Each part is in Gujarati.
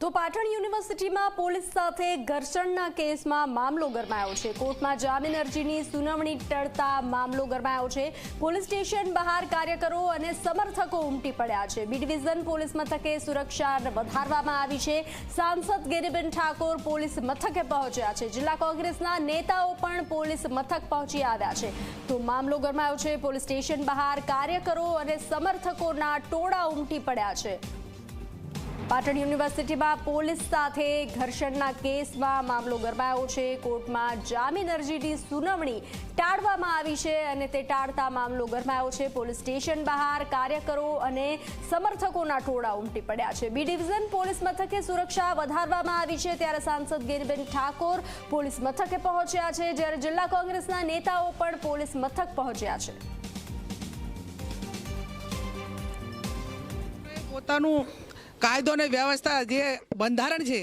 તો પાટણ યુનિવર્સિટીમાં પોલીસ સાથે ઘર્ષણના કેસમાં મામલો ગરમાયો છે। કોર્ટમાં જામીન અરજીની સુનાવણી ટળતા મામલો ગરમાયો છે। પોલીસ સ્ટેશન બહાર કાર્યકરો અને સમર્થકો ઉમટી પડ્યા છે। બી ડિવિઝન પોલીસ મથકે સુરક્ષા વધારવામાં આવી છે। સાંસદ ગિરિબેન ઠાકોર પોલીસ મથકે પહોંચ્યા છે। જિલ્લા કોંગ્રેસના નેતાઓ પણ પોલીસ મથક પહોંચી આવ્યા છે। તો મામલો ગરમાયો છે। પોલીસ સ્ટેશન બહાર કાર્યકરો અને સમર્થકોના ટોળા ઉમટી પડ્યા છે। પાટણ યુનિવર્સિટીમાં પોલીસ સાથે ઘર્ષણના કેસમાં મામલો ગરમાયો છે। કોર્ટમાં જામીન અરજીની સુનાવણી ટાળવામાં આવી છે અને તે ટાળતા મામલો ગરમાયો છે। પોલીસ સ્ટેશન બહાર કાર્યકરો અને સમર્થકોના ટોળા ઉમટી પડ્યા છે। બી ડિવિઝન પોલીસ મથકે સુરક્ષા વધારવામાં આવી છે ત્યારે સાંસદ ગિરિબેન ઠાકોર પોલીસ મથકે પહોંચ્યા છે, જ્યારે જિલ્લા કોંગ્રેસના નેતાઓ પણ પોલીસ મથક પહોંચ્યા છે। પોતાનું કાયદો અને વ્યવસ્થા જે બંધારણ છે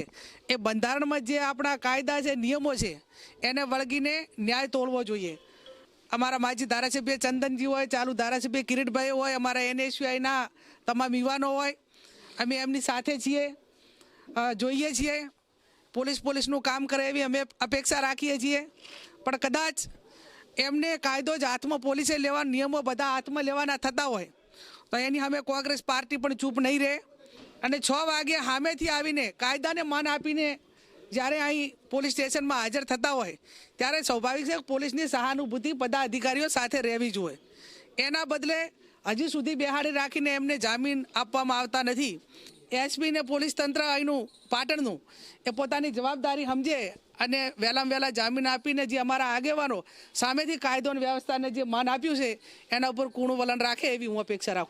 એ બંધારણમાં જે આપણા કાયદા છે, નિયમો છે, એને વળગીને ન્યાય તોડવો જોઈએ। અમારા માજી ધારાસભ્ય ચંદનજી હોય, ચાલુ ધારાસભ્ય કિરીટભાઈ હોય, અમારા NSUIના તમામ યુવાનો હોય, અમે એમની સાથે છીએ, જોઈએ છીએ। પોલીસનું કામ કરે એવી અમે અપેક્ષા રાખીએ છીએ, પણ કદાચ એમને કાયદો જ હાથમાં પોલીસે લેવા, નિયમો બધા હાથમાં લેવાના થતા હોય તો એની સામે કોંગ્રેસ પાર્ટી પણ ચૂપ નહીં રહે અને 6 વાગે સામેથી આવીને કાયદાને માન આપીને જ્યારે અહીં પોલીસ સ્ટેશનમાં હાજર થતા હોય ત્યારે સ્વાભાવિક છે પોલીસની સહાનુભૂતિ બધા અધિકારીઓ સાથે રહેવી જોઈએ। એના બદલે હજી સુધી બેહાડી રાખીને એમને જામીન આપવામાં આવતા નથી। SP ને પોલીસ તંત્ર અહીંનું પાટણનું એ પોતાની જવાબદારી સમજે અને વહેલામાં વહેલા જામીન આપીને જે અમારા આગેવાનો સામેથી કાયદો અને વ્યવસ્થાને જે માન આપ્યું છે એના ઉપર કૂણું વલણ રાખે એવી હું અપેક્ષા રાખું।